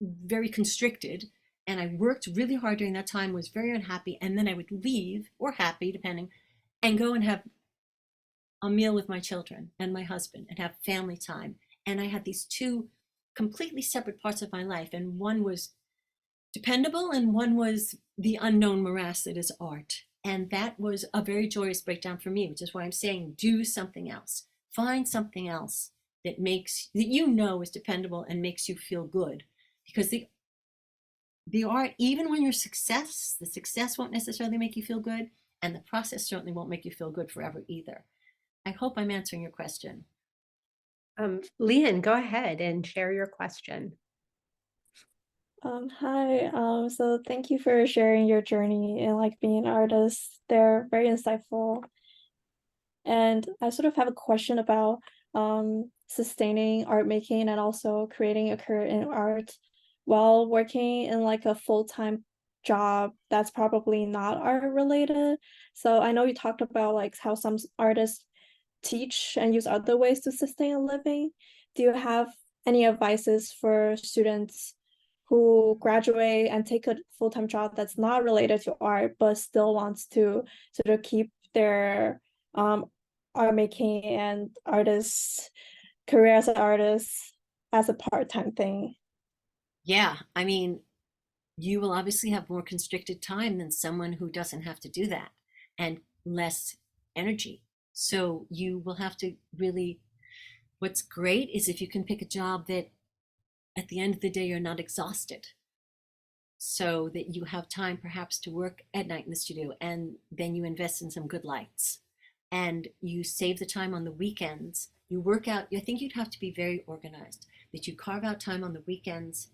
very constricted, and I worked really hard during that time, was very unhappy, and then I would leave, or happy, depending, and go and have a meal with my children and my husband and have family time. And I had these two completely separate parts of my life, and one was dependable and one was the unknown morass that is art. And that was a very joyous breakdown for me, which is why I'm saying do something else. Find something else that is dependable and makes you feel good. Because the art, even when the success won't necessarily make you feel good, and the process certainly won't make you feel good forever either. I hope I'm answering your question. Leanne, go ahead and share your question. Hi. So thank you for sharing your journey and like being an artist. They're very insightful. And I sort of have a question about sustaining art making and also creating a career in art while working in like a full-time job that's probably not art related. So I know you talked about like how some artists teach and use other ways to sustain a living. Do you have any advices for students who graduate and take a full-time job that's not related to art but still wants to sort of keep their art making and artists career as an artist as a part-time thing? Yeah, I mean, you will obviously have more constricted time than someone who doesn't have to do that, and less energy. So you will have to really, what's great is if you can pick a job that at the end of the day you're not exhausted, so that you have time perhaps to work at night in the studio, and then you invest in some good lights and you save the time on the weekends. You work out, I think you'd have to be very organized, that you carve out time on the weekends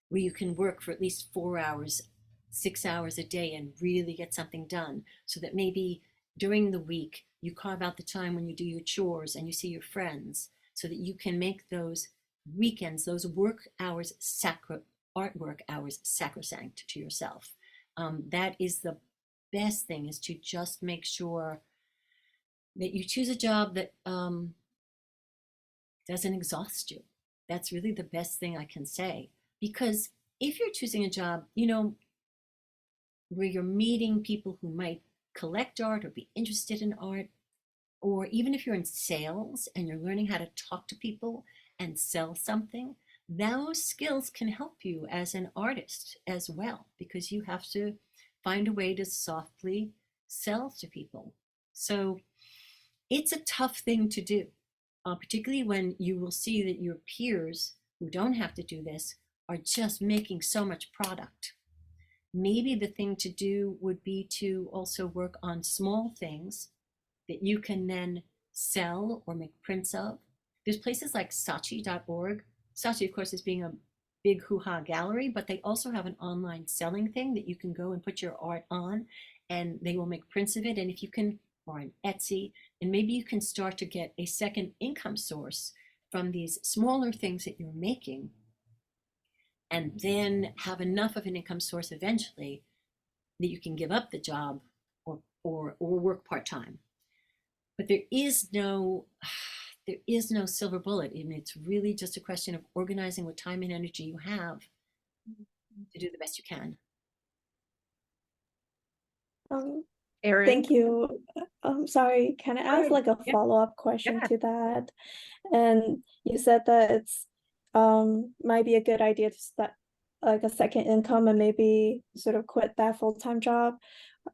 where you can work for at least 4 hours, 6 hours a day and really get something done. So that maybe during the week, you carve out the time when you do your chores and you see your friends, so that you can make those weekends, those artwork hours sacrosanct to yourself. That is the best thing, is to just make sure that you choose a job that doesn't exhaust you. That's really the best thing I can say. Because if you're choosing a job, you know, where you're meeting people who might collect art or be interested in art, or even if you're in sales and you're learning how to talk to people and sell something, those skills can help you as an artist as well, because you have to find a way to softly sell to people. So it's a tough thing to do, particularly when you will see that your peers who don't have to do this are just making so much product. Maybe the thing to do would be to also work on small things that you can then sell or make prints of. There's places like Saatchi.org. Saatchi, of course, is being a big hoo-ha gallery, but they also have an online selling thing that you can go and put your art on, and they will make prints of it. And if you can, or on Etsy, and maybe you can start to get a second income source from these smaller things that you're making, and then have enough of an income source eventually that you can give up the job or work part-time. But there is no silver bullet, and it's really just a question of organizing what time and energy you have to do the best you can. Um, Erin? Thank you. Sorry, can I ask like a Yeah. follow-up question Yeah. to that? And you said that it's might be a good idea to start like a second income and maybe sort of quit that full-time job.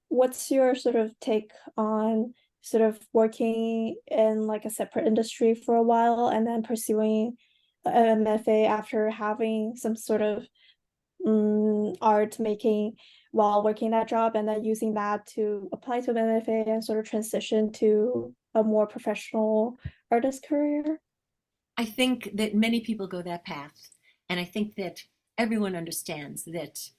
What's your sort of take on sort of working in like a separate industry for a while and then pursuing an MFA after having some sort of art making while working that job, and then using that to apply to an MFA and sort of transition to a more professional artist career? I think that many people go that path, and I think that everyone understands that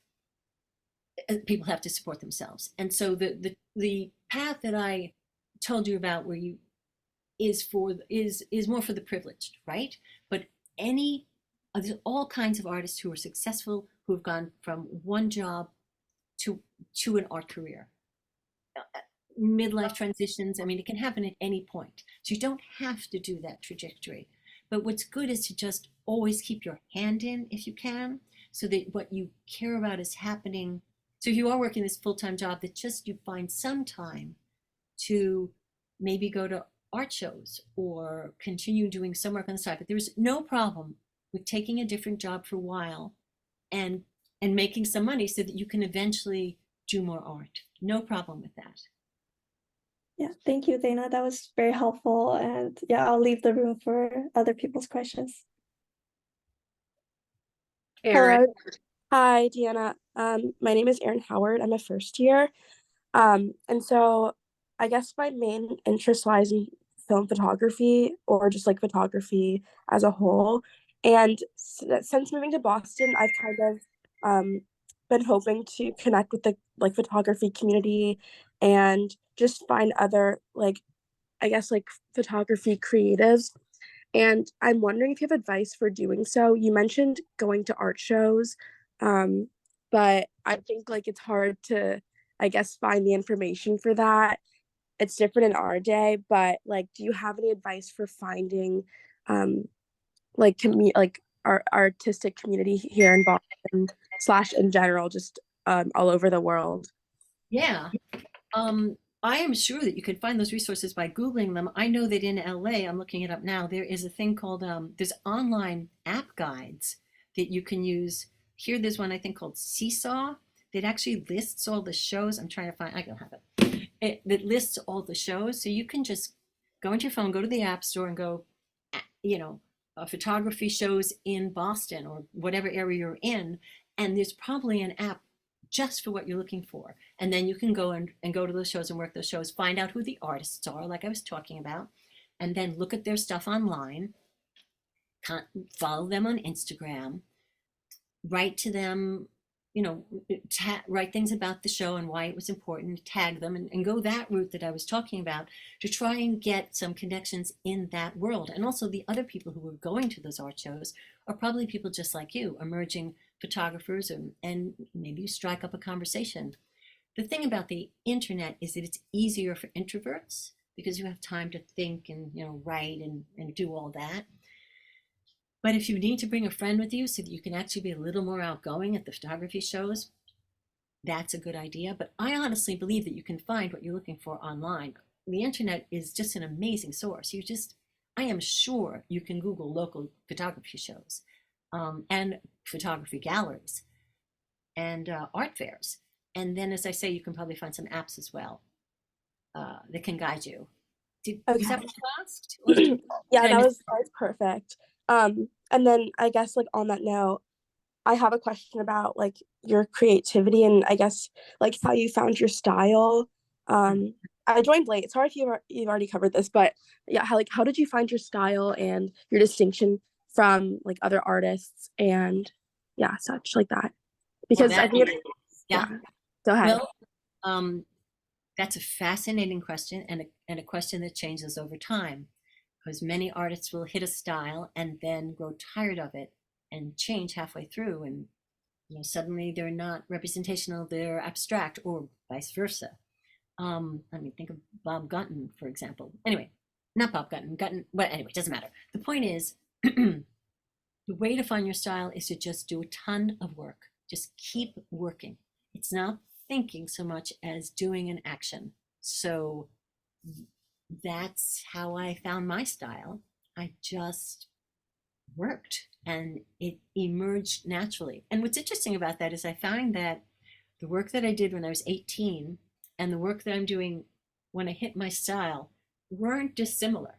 people have to support themselves. And so the path that I told you about, where you is more for the privileged, right? But any there's all kinds of artists who are successful who have gone from one job to an art career. Midlife transitions, I mean, it can happen at any point. So you don't have to do that trajectory. But what's good is to just always keep your hand in if you can, so that what you care about is happening. So if you are working this full-time job, that just you find some time to maybe go to art shows or continue doing some work on the side. But there's no problem with taking a different job for a while and making some money so that you can eventually do more art. No problem with that. Yeah, thank you, Dana. That was very helpful. And yeah, I'll leave the room for other people's questions. Erin? Hello. Hi, Deanna. My name is Erin Howard. I'm a first year. And so I guess my main interest lies in film photography or just like photography as a whole. And since moving to Boston, I've kind of been hoping to connect with the like photography community and just find other like I guess like photography creatives. And I'm wondering if you have advice for doing so. You mentioned going to art shows, um, but I think like it's hard to, I guess, find the information for that. It's different in our day, but like, do you have any advice for finding, um, like our artistic community here in Boston slash in general, just all over the world? Yeah. I am sure that you can find those resources by Googling them. I know that in LA, I'm looking it up now, there is a thing called, there's online app guides that you can use. Here, there's one I think called Seesaw that actually lists all the shows. I'm trying to find, I don't have it. That lists all the shows. So you can just go into your phone, go to the app store and go, you know, photography shows in Boston or whatever area you're in. And there's probably an app just for what you're looking for. And then you can go and go to those shows and work those shows, find out who the artists are, like I was talking about, and then look at their stuff online, follow them on Instagram, write to them, you know, write things about the show and why it was important, tag them, and go that route that I was talking about to try and get some connections in that world. And also the other people who were going to those art shows are probably people just like you, emerging photographers, and maybe you strike up a conversation. The thing about the internet is that it's easier for introverts because you have time to think and, you know, write and do all that. But if you need to bring a friend with you so that you can actually be a little more outgoing at the photography shows, that's a good idea. But I honestly believe that you can find what you're looking for online. The internet is just an amazing source. I am sure you can Google local photography shows, and photography galleries, and art fairs. And then, as I say, you can probably find some apps as well that can guide you. Was that Okay. what you asked? Or did Yeah, I miss? that was perfect. And then I guess like on that note, I have a question about like your creativity and I guess like how you found your style. I joined late. Sorry if you've already covered this, but yeah, how did you find your style and your distinction from like other artists and yeah, such like that? Well, Because I think it's, yeah. yeah. Go ahead. Well, that's a fascinating question, and a question that changes over time, because many artists will hit a style and then grow tired of it and change halfway through, and suddenly they're not representational, they're abstract, or vice versa. I mean, think of Bob Gunton, for example. Anyway, not Bob Gunton, but anyway, it doesn't matter. The point is, the way to find your style is to just do a ton of work. Just keep working. It's not thinking so much as doing an action. So that's how I found my style. I just worked and it emerged naturally. And what's interesting about that is I find that the work that I did when I was 18 and the work that I'm doing when I hit my style weren't dissimilar.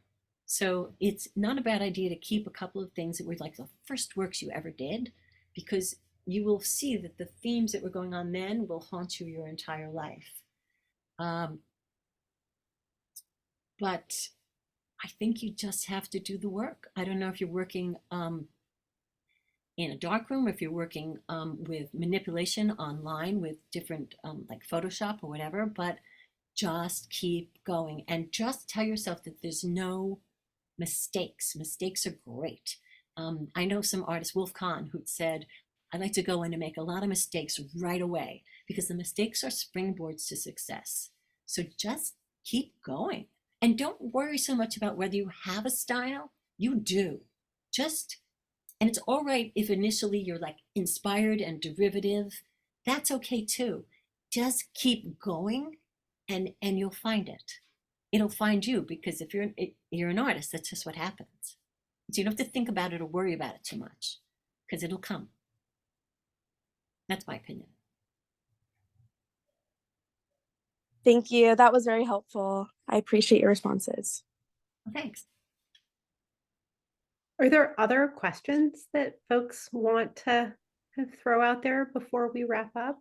So it's not a bad idea to keep a couple of things that were like the first works you ever did, because you will see that the themes that were going on then will haunt you your entire life. Um, but I think you just have to do the work. I don't know if you're working in a darkroom, if you're working with manipulation online with different like Photoshop or whatever, but just keep going and just tell yourself that there's no mistakes. Mistakes are great. I know some artist, Wolf Kahn, who said, I like to go in and make a lot of mistakes right away because the mistakes are springboards to success. So just keep going and don't worry so much about whether you have a style. You do. Just, and it's all right if initially you're like inspired and derivative. That's okay too. Just keep going and you'll find it. It'll find you, because if you're an artist, that's just what happens. So you don't have to think about it or worry about it too much, because it'll come. That's my opinion. Thank you. That was very helpful. I appreciate your responses. Well, thanks. Are there other questions that folks want to kind of throw out there before we wrap up?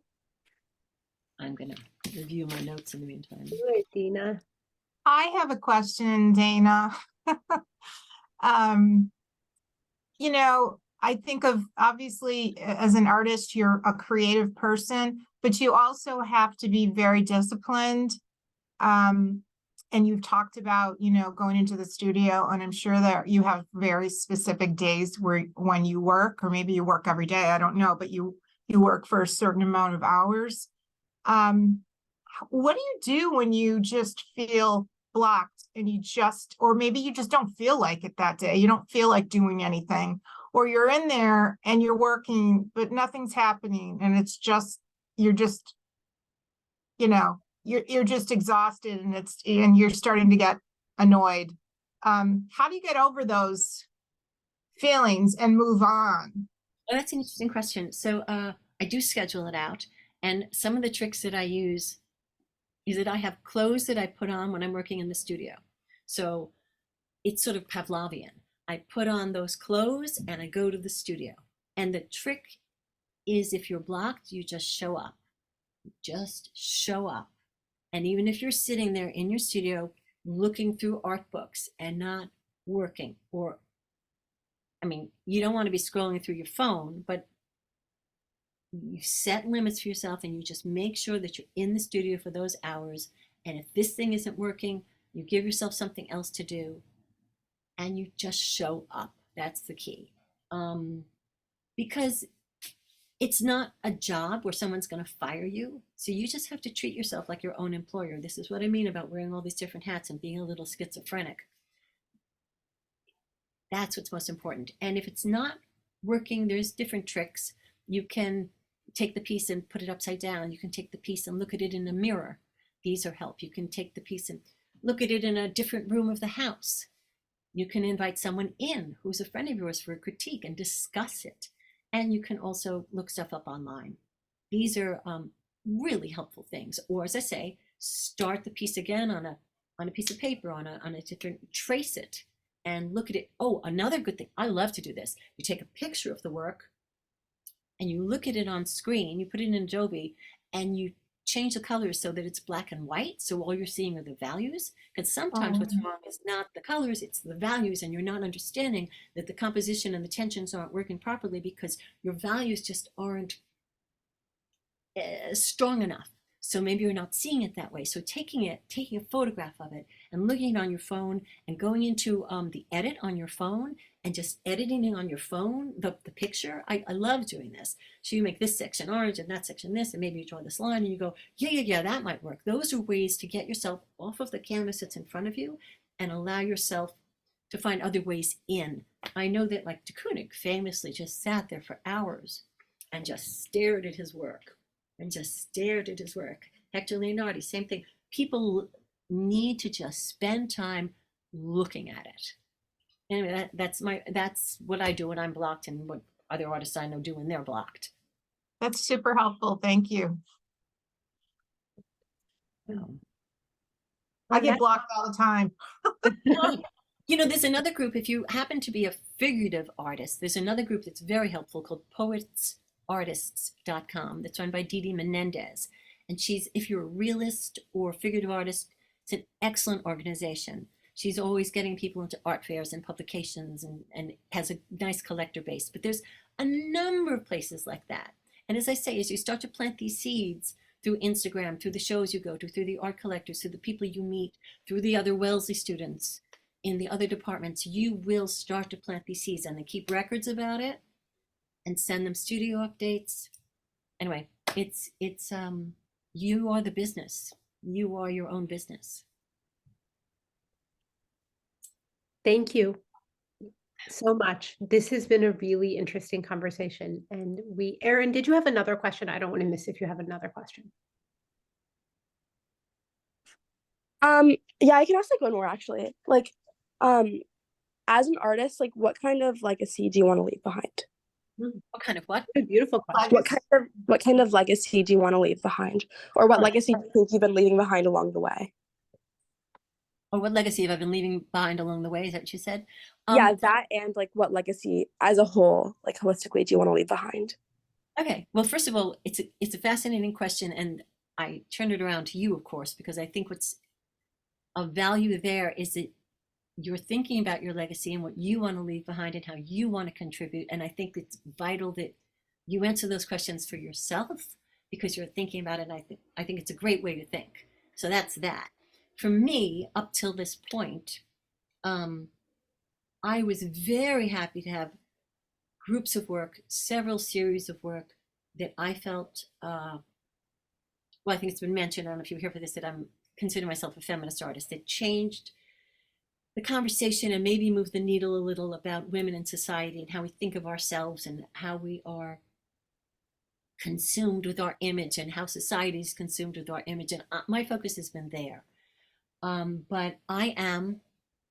I'm going to review my notes in the meantime. Good, Daena. I have a question, Daena. um, I think of obviously as an artist, you're a creative person, but you also have to be very disciplined. And you've talked about, going into the studio, and I'm sure that you have very specific days when you work, or maybe you work every day, I don't know, but you work for a certain amount of hours. What do you do when you just feel blocked and or maybe you just don't feel like it that day? You don't feel like doing anything, or you're in there and you're working, but nothing's happening. And it's just, you're just, you're just exhausted and you're starting to get annoyed. How do you get over those feelings and move on? Oh, that's an interesting question. So I do schedule it out. And some of the tricks that I use is that I have clothes that I put on when I'm working in the studio. So it's sort of Pavlovian. I put on those clothes and I go to the studio. And the trick is, if you're blocked, you just show up. Just show up. And even if you're sitting there in your studio looking through art books and not working, or, I mean, you don't want to be scrolling through your phone, but you set limits for yourself and you just make sure that you're in the studio for those hours. And if this thing isn't working, you give yourself something else to do and you just show up. That's the key. Because it's not a job where someone's going to fire you. So you just have to treat yourself like your own employer. This is what I mean about wearing all these different hats and being a little schizophrenic. That's what's most important. And if it's not working, there's different tricks. You can take the piece and put it upside down. You can take the piece and look at it in a mirror. These are help. You can take the piece and look at it in a different room of the house. You can invite someone in who's a friend of yours for a critique and discuss it. And you can also look stuff up online. These are really helpful things. Or as I say, start the piece again on a piece of paper, on a different, trace it and look at it. Oh, another good thing, I love to do this. You take a picture of the work and you look at it on screen, you put it in Adobe and you change the colors so that it's black and white. So all you're seeing are the values. Because sometimes what's wrong is not the colors, it's the values, and you're not understanding that the composition and the tensions aren't working properly because your values just aren't strong enough. So maybe you're not seeing it that way. So taking a photograph of it and looking it on your phone and going into the edit on your phone and just editing it on your phone, the picture. I love doing this. So you make this section orange and that section this, and maybe you draw this line and you go, yeah, that might work. Those are ways to get yourself off of the canvas that's in front of you and allow yourself to find other ways in. I know that like de Kooning famously just sat there for hours and just stared at his work. Hector Leonardi, same thing. People need to just spend time looking at it. Anyway, that's what I do when I'm blocked and what other artists I know do when they're blocked. That's super helpful. Thank you. I get blocked all the time. There's another group, if you happen to be a figurative artist, there's another group that's very helpful called poetsartists.com that's run by Didi Menendez. And if you're a realist or figurative artist, it's an excellent organization. She's always getting people into art fairs and publications and has a nice collector base. But there's a number of places like that. And as I say, as you start to plant these seeds through Instagram, through the shows you go to, through the art collectors, through the people you meet, through the other Wellesley students in the other departments, you will start to plant these seeds and they keep records about it and send them studio updates. Anyway, it's you are the business. You are your own business. Thank you so much. This has been a really interesting conversation. And Erin, did you have another question? I don't want to miss if you have another question. Yeah, I can ask like one more actually. Like, as an artist, like what kind of legacy do you want to leave behind? What kind of what? A beautiful question. What kind of legacy do you want to leave behind? Or what legacy do you think you've been leaving behind along the way? Or what legacy have I been leaving behind along the way? Is that what you said? Yeah, that and like what legacy as a whole, like holistically, do you want to leave behind? Okay. Well, first of all, it's a fascinating question, and I turned it around to you, of course, because I think what's of value there is that you're thinking about your legacy and what you want to leave behind and how you want to contribute. And I think it's vital that you answer those questions for yourself because you're thinking about it. And I think it's a great way to think. So that's that. For me, up till this point, I was very happy to have groups of work, several series of work that I felt, well, I think it's been mentioned, I don't know if you were here for this, that I'm consider myself a feminist artist, that changed the conversation and maybe moved the needle a little about women in society and how we think of ourselves and how we are consumed with our image and how society is consumed with our image. And my focus has been there. But I am,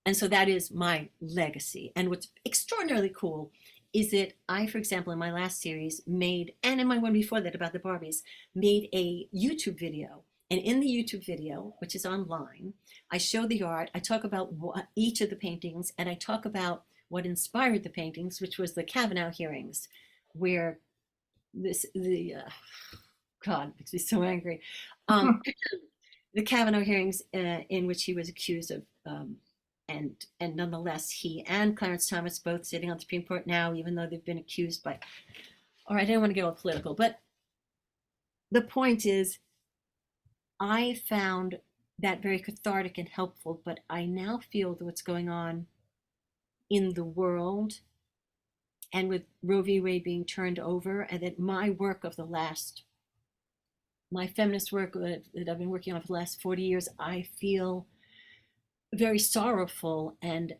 and so that is my legacy. And what's extraordinarily cool is that I, for example, in my last series made, and in my one before that about the Barbies, made a YouTube video. And in the YouTube video, which is online, I show the art, I talk about each of the paintings, and I talk about what inspired the paintings, which was the Kavanaugh hearings, where God, makes me so angry. The Kavanaugh hearings in which he was accused of, and nonetheless, he and Clarence Thomas both sitting on the Supreme Court now, even though they've been accused by, all right, I didn't want to get all political, but the point is, I found that very cathartic and helpful, but I now feel that what's going on in the world and with Roe v. Wade being turned over, and that my work of my feminist work that I've been working on for the last 40 years, I feel very sorrowful and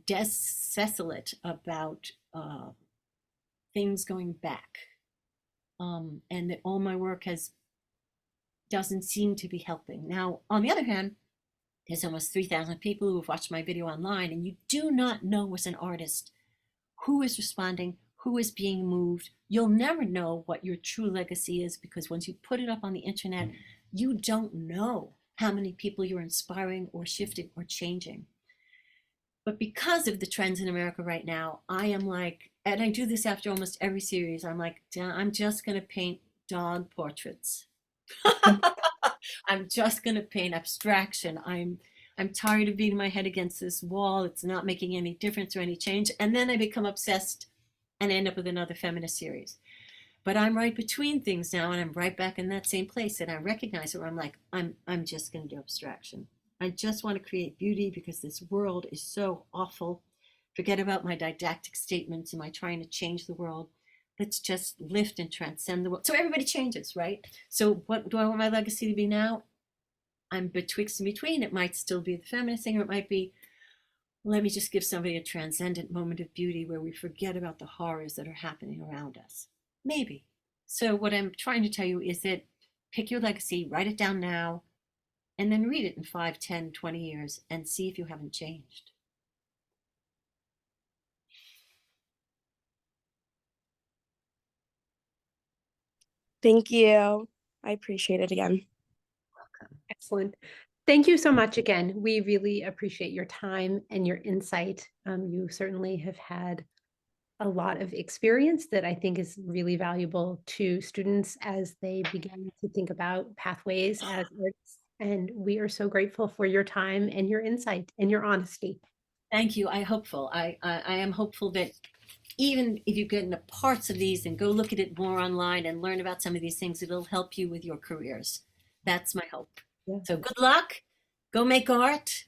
desolate about things going back, and that all my work doesn't seem to be helping. Now, on the other hand, there's almost 3,000 people who have watched my video online, and you do not know as an artist who is responding, who is being moved. You'll never know what your true legacy is, because once you put it up on the internet, you don't know how many people you're inspiring or shifting or changing. But because of the trends in America right now, I am like, and I do this after almost every series, I'm like, I'm just going to paint dog portraits. I'm just going to paint abstraction. I'm tired of beating my head against this wall. It's not making any difference or any change. And then I become obsessed and end up with another feminist series. But I'm right between things now, and I'm right back in that same place. And I recognize it where I'm like, I'm just going to do abstraction. I just want to create beauty because this world is so awful. Forget about my didactic statements. Am I trying to change the world? Let's just lift and transcend the world. So everybody changes, right? So what do I want my legacy to be now? I'm betwixt and between. It might still be the feminist thing, or it might be, let me just give somebody a transcendent moment of beauty where we forget about the horrors that are happening around us. Maybe. So what I'm trying to tell you is that pick your legacy, write it down now, and then read it in 5, 10, 20 years and see if you haven't changed. Thank you. I appreciate it again. Welcome. Excellent. Thank you so much again. We really appreciate your time and your insight. You certainly have had a lot of experience that I think is really valuable to students as they begin to think about pathways as artists. And we are so grateful for your time and your insight and your honesty. Thank you. I am hopeful that even if you get into parts of these and go look at it more online and learn about some of these things, it'll help you with your careers. That's my hope. Yeah. So good luck. Go make art.